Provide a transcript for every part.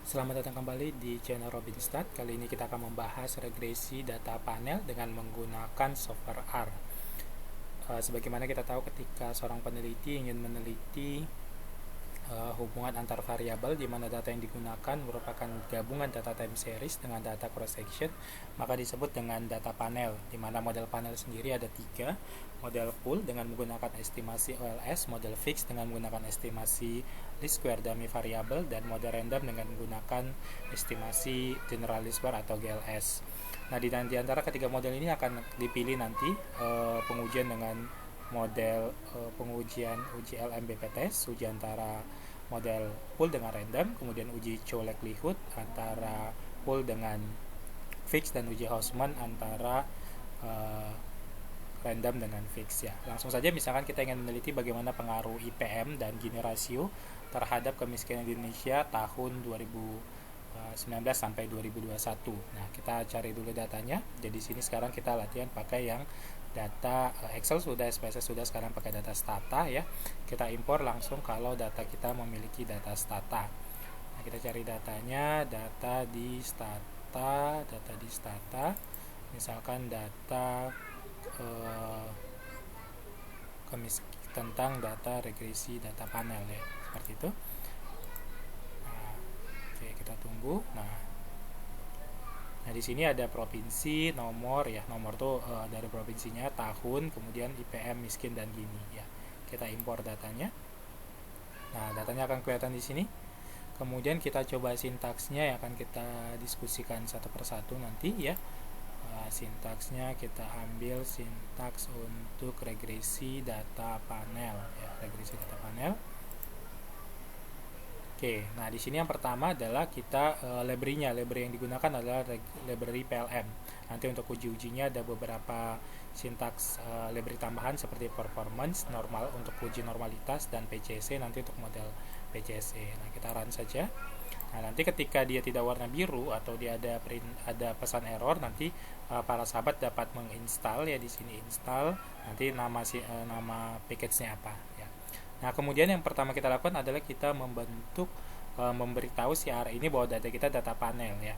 Selamat datang kembali di channel Robinstat. Kali ini kita akan membahas regresi data panel dengan menggunakan software R. Sebagaimana kita tahu ketika seorang peneliti ingin meneliti hubungan antar variabel di mana data yang digunakan merupakan gabungan data time series dengan data cross section, maka disebut dengan data panel, di mana model panel sendiri ada tiga: model pool dengan menggunakan estimasi OLS, model fix dengan menggunakan estimasi least square dummy variable, dan model random dengan menggunakan estimasi general least square atau GLS. Nah, di antara ketiga model ini akan dipilih nanti pengujian dengan model pengujian uji LMBP-test, uji antara model pool dengan random, kemudian uji show likelihood antara pool dengan fix, dan uji Hausman antara random dengan fix ya. Langsung saja, misalkan kita ingin meneliti bagaimana pengaruh IPM dan Gini rasio terhadap kemiskinan di Indonesia tahun 2019 sampai 2021. Nah, kita cari dulu datanya. Jadi sini sekarang kita latihan pakai yang data Excel sudah, SPSS sudah, sekarang pakai data Stata ya. Kita impor langsung kalau data kita memiliki data Stata. Nah, kita cari datanya, data di Stata. Misalkan data tentang data regresi data panel ya, seperti itu. Nah, oke, kita tunggu. Nah, di sini ada provinsi, nomor ya, nomor tuh dari provinsinya, tahun, kemudian IPM, miskin, dan Gini ya. Kita impor datanya. Nah, datanya akan kelihatan di sini. Kemudian kita coba sintaksnya yang akan kita diskusikan satu persatu nanti ya. Sintaksnya kita ambil sintaks untuk regresi data panel ya, regresi data panel. Oke, nah di sini yang pertama adalah kita library-nya. Library yang digunakan adalah library PLM. Nanti untuk uji-ujinya ada beberapa sintaks library tambahan seperti performance, normal untuk uji normalitas, dan PCC nanti untuk model PCC. Nah, kita run saja. Nah, nanti ketika dia tidak warna biru atau dia ada pesan error, nanti para sahabat dapat menginstal ya, di sini install, nanti nama package-nya apa ya. Nah, kemudian yang pertama kita lakukan adalah kita memberitahu si R ini bahwa data kita data panel ya.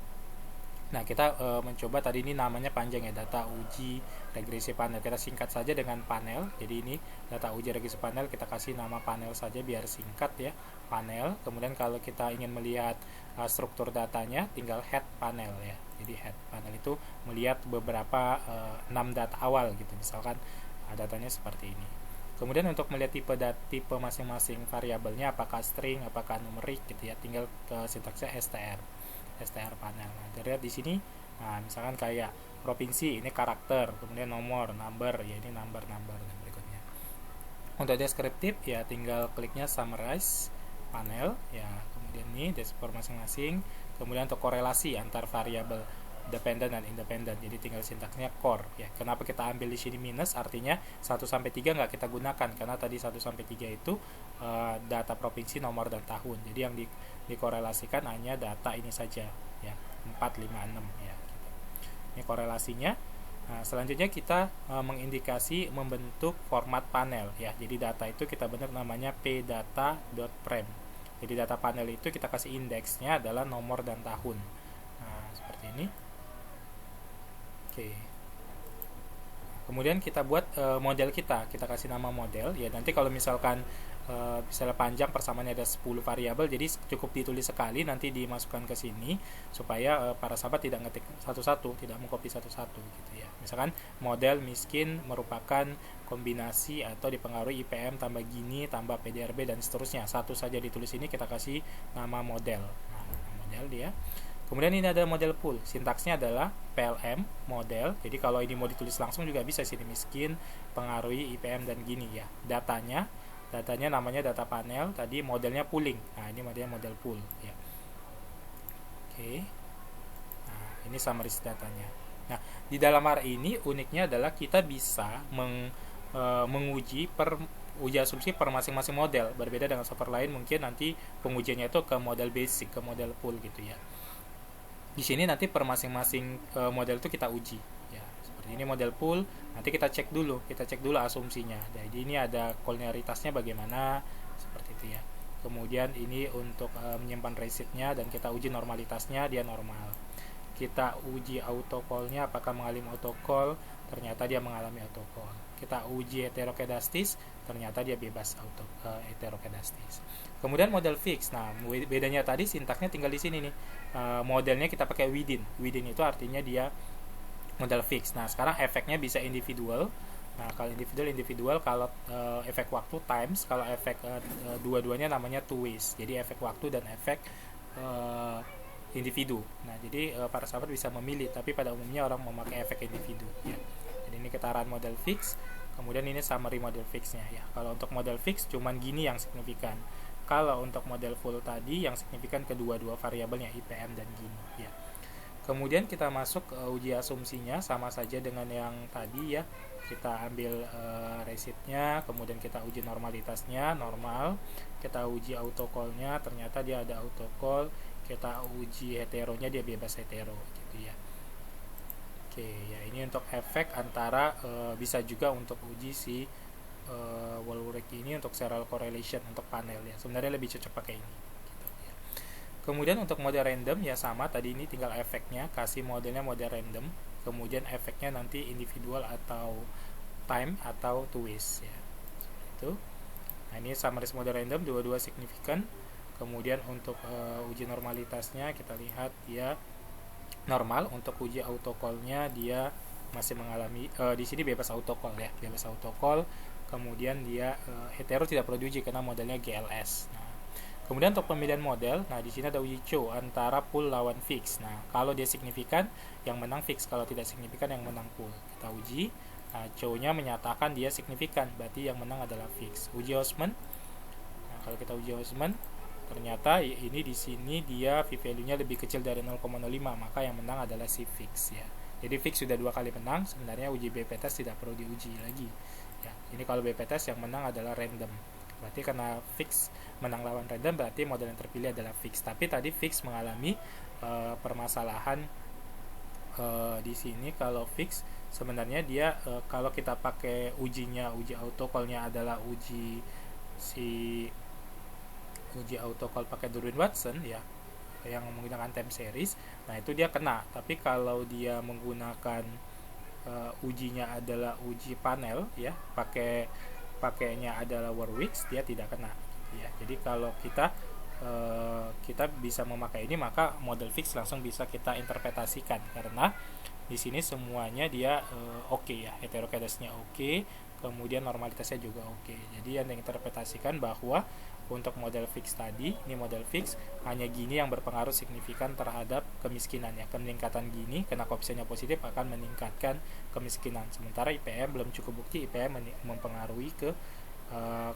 Nah, kita mencoba tadi, ini namanya panjang ya, data uji regresi panel. Kita singkat saja dengan panel. Jadi ini data uji regresi panel, kita kasih nama panel saja biar singkat ya, panel. Kemudian kalau kita ingin melihat struktur datanya, tinggal head panel ya. Jadi head panel itu melihat beberapa 6 data awal gitu. Misalkan datanya seperti ini. Kemudian untuk melihat tipe masing-masing variabelnya, apakah string, apakah numerik gitu ya, tinggal ke sintaksnya str panel. Nah, lihat di sini. Nah, misalkan kayak provinsi ini karakter, kemudian nomor, number ya, ini number dan berikutnya. Untuk deskriptif ya, tinggal kliknya summarize panel ya, kemudian ini dashboard masing-masing. Kemudian untuk korelasi antar variabel dependent dan independent, jadi tinggal sintaksnya core ya. Kenapa kita ambil di sini minus, artinya 1 sampai 3 nggak kita gunakan karena tadi 1 sampai 3 itu data provinsi, nomor, dan tahun. Jadi yang dikorelasikan hanya data ini saja ya, 4, 5, 6 ya gitu. Ini korelasinya. Nah, selanjutnya kita mengindikasi membentuk format panel ya. Jadi data itu kita bentuk namanya pdata.frame. Jadi data panel itu kita kasih indeksnya adalah nomor dan tahun. Nah, seperti ini. Oke. Kemudian kita buat model kita kasih nama model ya. Nanti kalau misalkan misalnya panjang persamaannya ada 10 variabel, jadi cukup ditulis sekali, nanti dimasukkan ke sini supaya para sahabat tidak ngetik satu-satu, tidak mengcopy satu-satu gitu ya. Misalkan model miskin merupakan kombinasi atau dipengaruhi IPM tambah Gini tambah PDRB dan seterusnya. Satu saja ditulis ini, kita kasih nama model. Nah, model dia. Kemudian ini ada model pool. Sintaksnya adalah PLM model. Jadi kalau ini mau ditulis langsung juga bisa, sini miskin pengaruhi IPM dan Gini ya. Datanya namanya data panel, tadi modelnya pooling. Nah, ini modelnya model pool ya. Oke. Nah, ini summary datanya. Nah, di dalam R ini uniknya adalah kita bisa menguji uji asumsi per masing-masing model. Berbeda dengan software lain, mungkin nanti pengujiannya itu ke model basic, ke model pool gitu ya. Di sini nanti per masing-masing model itu kita uji ya. Seperti ini model pool, nanti kita cek dulu asumsinya. Jadi ini ada koliniaritasnya bagaimana, seperti itu ya. kemudian ini untuk menyimpan resitnya, dan kita uji normalitasnya, dia normal. Kita uji autocall-nya apakah mengalami autocall, ternyata dia mengalami autocall. Kita uji heterokedastis, ternyata dia bebas heterokedastis. Kemudian model fix. Nah, bedanya tadi sintaksnya tinggal di sini nih. Modelnya kita pakai within. Within itu artinya dia model fix. Nah, sekarang efeknya bisa individual. Nah, kalau individual kalau efek waktu times, kalau efek dua-duanya namanya two ways. Jadi efek waktu dan efek individu. Nah, jadi para sahabat bisa memilih, tapi pada umumnya orang memakai efek individu ya. Jadi ini kita run model fix, kemudian ini summary model fixnya ya. Kalau untuk model fix cuman gini yang signifikan. Kalau untuk model full tadi yang signifikan kedua-dua variabelnya IPM dan gini ya. Kemudian kita masuk ke uji asumsinya, sama saja dengan yang tadi ya. Kita ambil resitnya, kemudian kita uji normalitasnya, normal. Kita uji autocall-nya, ternyata dia ada autocall. Kita uji heteronya, dia bebas hetero gitu ya. Oke ya, ini untuk efek antara bisa juga untuk uji si Wallowark ini untuk serial correlation untuk panel ya. Sebenarnya lebih cocok pakai ini gitu, ya. Kemudian untuk model random ya sama, tadi ini tinggal efeknya, kasih modelnya model random, kemudian efeknya nanti individual atau time atau two ways ya. Itu. Nah, ini summary model random, dua-dua signifikan. Kemudian untuk uji normalitasnya kita lihat dia normal. Untuk uji autocall-nya dia masih mengalami di sini bebas autocall ya, bebas autocall. Kemudian dia hetero tidak perlu diuji karena modelnya GLS. Nah, kemudian untuk pemilihan model, nah di sini ada uji Chow antara pool lawan fix. Nah, kalau dia signifikan yang menang fix, kalau tidak signifikan yang menang pool. Kita uji. Nah, Chow-nya menyatakan dia signifikan, berarti yang menang adalah fix. Uji Hausman. Nah, kalau kita uji Hausman, ternyata ini di sini dia p-value-nya lebih kecil dari 0,05, maka yang menang adalah si fix ya. Jadi fix sudah 2 kali menang, sebenarnya uji BP test tidak perlu diuji lagi. Ya, ini kalau BP test yang menang adalah random. Berarti karena fix menang lawan random, berarti model yang terpilih adalah fix. Tapi tadi fix mengalami permasalahan di sini. Kalau fix sebenarnya dia kalau kita pakai uji autocall-nya adalah uji autocall pakai Darwin-Watson ya, yang menggunakan time series, nah itu dia kena. Tapi kalau dia menggunakan ujinya adalah uji panel ya, pakainya adalah Warwicks, dia tidak kena ya. Jadi kalau kita bisa memakai ini, maka model fix langsung bisa kita interpretasikan karena di sini semuanya dia oke ya, heterokedasnya oke, kemudian normalitasnya juga oke. Jadi yang diinterpretasikan bahwa untuk model fix tadi, ini model fix hanya gini yang berpengaruh signifikan terhadap kemiskinan ya. Peningkatan gini karena koefisiennya positif akan meningkatkan kemiskinan. Sementara IPM belum cukup bukti IPM mempengaruhi ke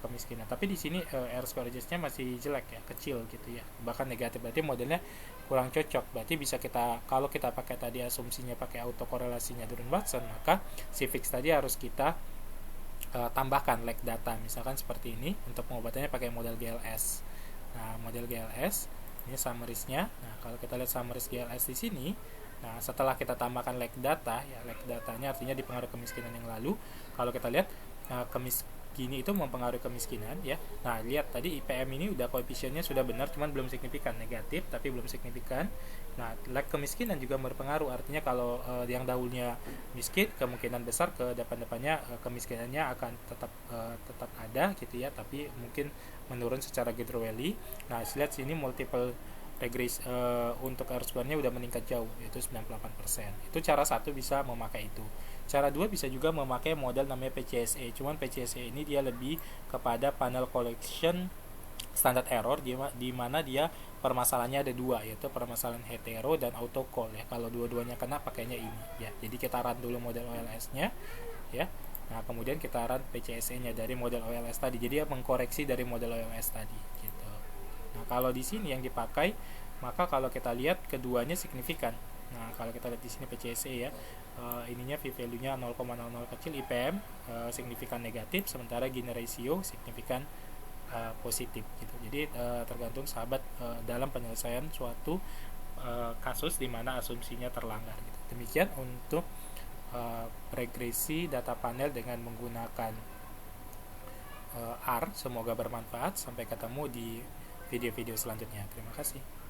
kemiskinan. Tapi di sini R-square adjustnya masih jelek ya, kecil gitu ya. Bahkan negatif, berarti modelnya kurang cocok. Berarti bisa kita, kalau kita pakai tadi asumsinya pakai autokorelasinya Darwin-Watson, maka si fix tadi harus kita tambahkan lag data, misalkan seperti ini. Untuk pengobatannya pakai model GLS. Nah, model GLS ini summaries-nya. Nah, kalau kita lihat summaries GLS di sini, nah setelah kita tambahkan lag data ya, lag datanya artinya dipengaruhi kemiskinan yang lalu. Kalau kita lihat gini itu mempengaruhi kemiskinan ya. Nah, lihat tadi IPM ini udah koefisiennya sudah benar, cuman belum signifikan, negatif tapi belum signifikan. Nah, lag kemiskinan juga berpengaruh, artinya kalau yang dahulunya miskin, kemungkinan besar ke depan-depannya kemiskinannya akan tetap ada gitu ya, tapi mungkin menurun secara gradually. Nah, lihat sini multiple regress untuk R-square-nya udah meningkat jauh, yaitu 98%. Itu cara satu bisa memakai itu. Cara dua bisa juga memakai model namanya PCSA. Cuman PCSA ini dia lebih kepada panel collection standard error, di mana dia permasalahannya ada dua, yaitu permasalahan hetero dan autocall ya. Kalau dua-duanya kena pakainya ini ya. Jadi kita run dulu model OLS-nya ya. Nah, kemudian kita run PCSA-nya dari model OLS tadi. Jadi dia mengkoreksi dari model OLS tadi gitu. Nah, kalau di sini yang dipakai, maka kalau kita lihat keduanya signifikan. Nah, kalau kita lihat di sini PCSA ya, ininya p-value-nya 0,00 kecil, IPM signifikan negatif, sementara Gini ratio signifikan positif gitu. Jadi tergantung sahabat dalam penyelesaian suatu kasus di mana asumsinya terlanggar gitu. Demikian untuk regresi data panel dengan menggunakan R. Semoga bermanfaat. Sampai ketemu di video-video selanjutnya. Terima kasih.